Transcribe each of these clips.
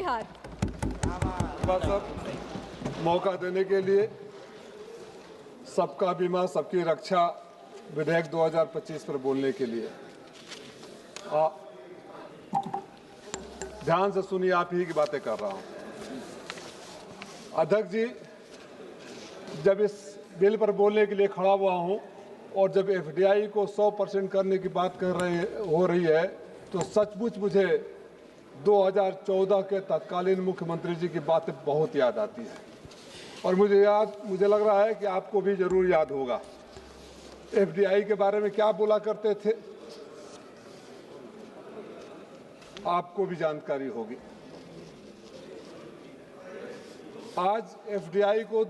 बिहार। मौका देने के लिए सबका बीमा सबकी रक्षा विधेयक 2025 पर बोलने के लिए ध्यान से सुनिए, आप ही की बातें कर रहा हूं। अध्यक्ष जी, जब इस बिल पर बोलने के लिए खड़ा हुआ हूं और जब एफडीआई को 100% करने की बात हो रही है तो सचमुच मुझे 2014 के तत्कालीन मुख्यमंत्री जी की बातें बहुत याद आती है और मुझे लग रहा है कि आपको भी जरूर याद होगा। एफडीआई के बारे में क्या बोला करते थे, आपको भी जानकारी होगी। आज एफडीआई को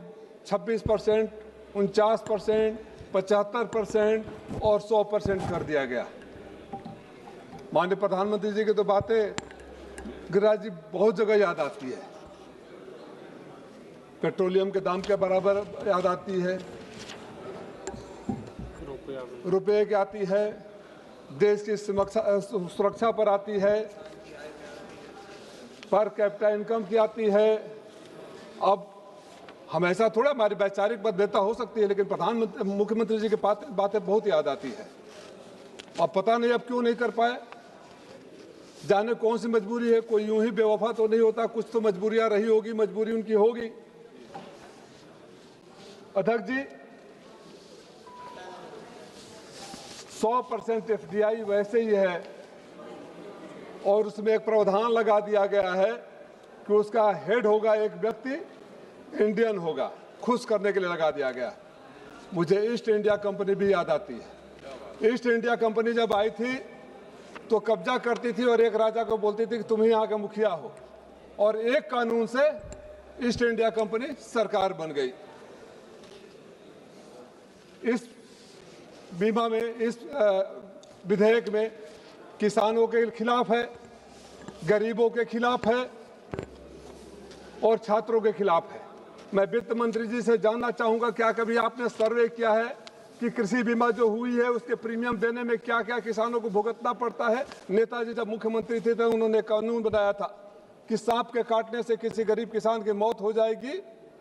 26%, 49%, 75% और 100% कर दिया गया। माननीय प्रधानमंत्री जी की तो बातें गिरिराज जी बहुत जगह याद आती है। पेट्रोलियम के दाम के बराबर याद आती है, रुपए की आती है, देश की सुरक्षा पर आती है, पर कैपिटा इनकम की आती है। अब हमेशा थोड़ा हमारी वैचारिक मतभेदता हो सकती है, लेकिन प्रधानमंत्री मुख्यमंत्री जी की बातें बहुत याद आती है। अब पता नहीं अब क्यों नहीं कर पाए, जाने कौन सी मजबूरी है। कोई यूं ही बेवफा तो नहीं होता, कुछ तो मजबूरियां रही होगी, मजबूरी उनकी होगी। अध्यक्ष जी, 100% एफडीआई वैसे ही है और उसमें एक प्रावधान लगा दिया गया है कि उसका हेड होगा एक व्यक्ति, इंडियन होगा, खुश करने के लिए लगा दिया गया। मुझे ईस्ट इंडिया कंपनी भी याद आती है। ईस्ट इंडिया कंपनी जब आई थी तो कब्जा करती थी और एक राजा को बोलती थी कि तुम ही यहाँ का मुखिया हो, और एक कानून से ईस्ट इंडिया कंपनी सरकार बन गई। इस बीमा में, इस विधेयक में किसानों के खिलाफ है, गरीबों के खिलाफ है और छात्रों के खिलाफ है। मैं वित्त मंत्री जी से जानना चाहूंगा, क्या कभी आपने सर्वे किया है कि कृषि बीमा जो हुई है उसके प्रीमियम देने में क्या क्या किसानों को भुगतना पड़ता है? नेताजी जब मुख्यमंत्री थे तो उन्होंने कानून बनाया था कि सांप के काटने से किसी गरीब किसान की मौत हो जाएगी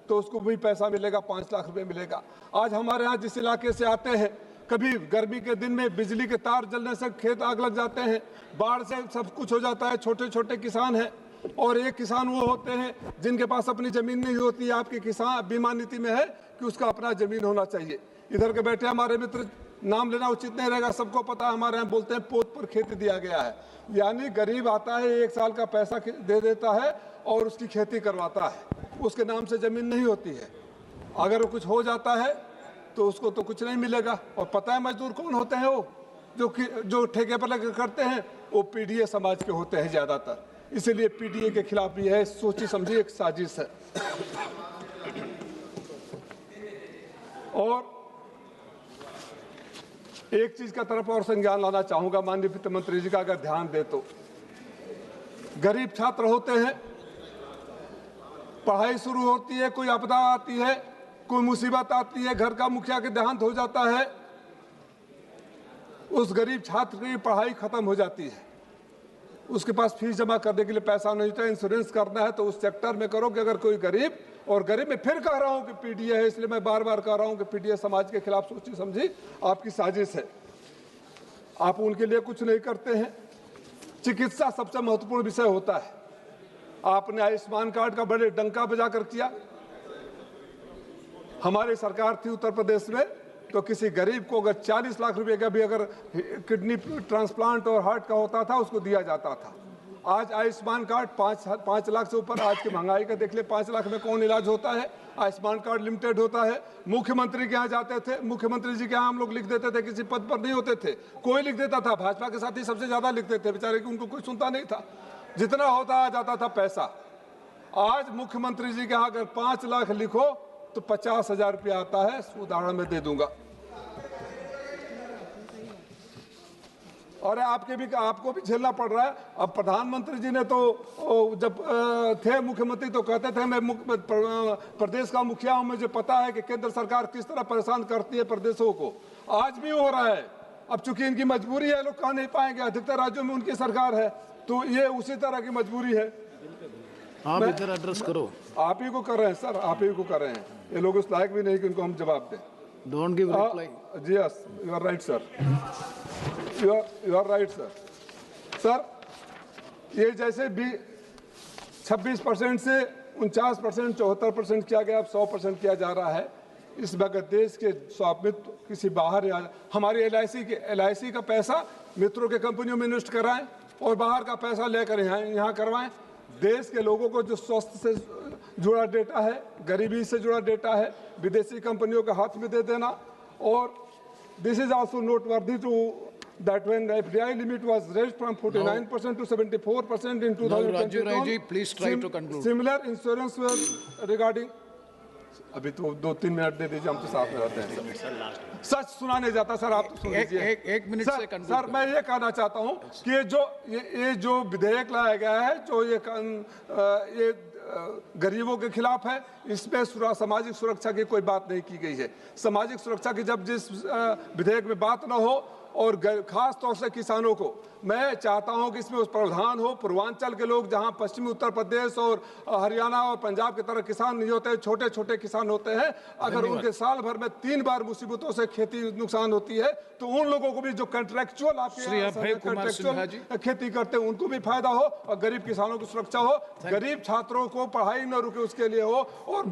तो उसको भी पैसा मिलेगा, 5 लाख रुपए मिलेगा। आज हमारे यहाँ जिस इलाके से आते हैं, कभी गर्मी के दिन में बिजली के तार जलने से खेत आग लग जाते हैं, बाढ़ से सब कुछ हो जाता है। छोटे छोटे किसान हैं और एक किसान वो होते हैं जिनके पास अपनी जमीन नहीं होती। आपकी किसान बीमा नीति में है कि उसका अपना जमीन होना चाहिए। इधर के बैठे हमारे मित्र, नाम लेना उचित नहीं रहेगा, सबको पता है, हमारे यहाँ बोलते हैं पोत पर खेती दिया गया है। यानी गरीब आता है, 1 साल का पैसा दे देता है और उसकी खेती करवाता है, उसके नाम से जमीन नहीं होती है। अगर कुछ हो जाता है तो उसको तो कुछ नहीं मिलेगा। और पता है मजदूर कौन होते हैं? वो जो ठेके पर लगे करते हैं वो पीडीए समाज के होते हैं ज्यादातर। इसीलिए पीडीए के खिलाफ भी है, सोची समझी एक साजिश है। और एक चीज का तरफ और संज्ञान लाना चाहूंगा, माननीय वित्त मंत्री जी का अगर ध्यान दे तो, गरीब छात्र होते हैं, पढ़ाई शुरू होती है, कोई आपदा आती है, कोई मुसीबत आती है, घर का मुखिया के देहांत हो जाता है, उस गरीब छात्र की पढ़ाई खत्म हो जाती है, उसके पास फीस जमा करने के लिए पैसा नहीं होता। इंश्योरेंस करना है तो उस सेक्टर में करो कि अगर कोई गरीब, और गरीब में फिर कह रहा हूं कि पीडीए है, इसलिए मैं बार बार कह रहा हूं कि पीडीए समाज के खिलाफ सोची समझी आपकी साजिश है। आप उनके लिए कुछ नहीं करते हैं। चिकित्सा सबसे महत्वपूर्ण विषय होता है। आपने आयुष्मान कार्ड का बड़े डंका बजाकर किया। हमारी सरकार थी उत्तर प्रदेश में तो किसी गरीब को अगर 40 लाख रुपए का भी अगर किडनी ट्रांसप्लांट और हार्ट का होता था उसको दिया जाता था। आज आयुष्मान कार्ड 5 लाख से ऊपर, आज की महंगाई का देख ले, 5 लाख में कौन इलाज होता है? आयुष्मान कार्ड लिमिटेड होता है। मुख्यमंत्री के यहाँ जाते थे, मुख्यमंत्री जी के यहाँ हम लोग लिख देते थे, किसी पद पर नहीं होते थे, कोई लिख देता था, भाजपा के साथी सबसे ज्यादा लिखते थे बेचारे, कि उनको कोई सुनता नहीं था, जितना होता आ जाता था पैसा। आज मुख्यमंत्री जी के यहाँ अगर 5 लाख लिखो तो 50,000 रुपया आता है, उदाहरण में दे दूंगा। और आपको भी झेलना पड़ रहा है। अब प्रधानमंत्री जी ने तो जब थे मुख्यमंत्री तो कहते थे मैं प्रदेश का मुखिया हूं, मुझे पता है कि केंद्र सरकार किस तरह परेशान करती है प्रदेशों को। आज भी हो रहा है। अब चूंकि इनकी मजबूरी है, लोग कह नहीं पाएंगे, अधिकतर राज्यों में उनकी सरकार है, तो ये उसी तरह की मजबूरी है। आप इधर एड्रेस करो। आप ही को कर रहे हैं सर, आप ही को कर रहे हैं। ये लोग उस लायक भी नहीं कि उनको हम जवाब दें। Don't give reply. जी yes, you are right sir, you are right sir. Sir ये जैसे भी 26% से 49%, 74% किया गया, अब 100% किया जा रहा है। इस वक्त देश के स्वामित्व किसी बाहर या हमारी LIC का पैसा मित्रों के कंपनियों में इन्वेस्ट कराएं और बाहर का पैसा लेकर यहाँ करवाएं। देश के लोगों को जो स्वास्थ्य से जुड़ा डेटा है, गरीबी से जुड़ा डेटा है, विदेशी कंपनियों के हाथ में दे देना। और this is also noteworthy to that when the FDI limit was raised from 49% to 74% in 2022. Rajiv Rai ji, please try to conclude. Similar insurance was regarding, अभी तो 2-3 मिनट दे दीजिए, हम तो साथ में रहते हैं। सच सुना नहीं जाता सर, आप तो सुन लीजिए। एक मिनट से कंक्लूड। सर मैं ये कहना चाहता हूँ कि ये जो विधेयक लाया गया है, जो ये गरीबों के खिलाफ है, इसमें सामाजिक सुरक्षा की कोई बात नहीं की गई है। सामाजिक सुरक्षा की जब जिस विधेयक में बात न हो, और खास तौर से किसानों को मैं चाहता हूं कि इसमें उस प्रावधान हो, पूर्वांचल के लोग जहां पश्चिमी उत्तर प्रदेश और हरियाणा और पंजाब की तरह किसान नहीं होते, छोटे छोटे किसान होते हैं, अगर उनके साल भर में 3 बार मुसीबतों से खेती नुकसान होती है, तो उन लोगों को भी जो कंट्रेक्चुअल खेती करते हैं उनको भी फायदा हो, और गरीब किसानों की सुरक्षा हो, गरीब छात्रों को पढ़ाई न रुके उसके लिए हो, और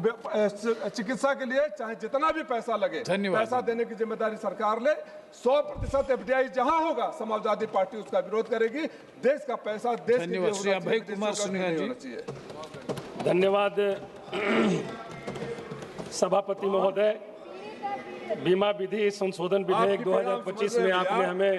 चिकित्सा के लिए चाहे जितना भी पैसा लगे पैसा देने की जिम्मेदारी सरकार ले। 100% FDI जहां होगा समाजवादी पार्टी उसका विरोध करेगी। देश का पैसा देश के लिए होना चाहिए, अभय कुमार सिन्हा जी। धन्यवाद सभापति महोदय। बीमा विधि संशोधन विधेयक 2025 में आपने हमें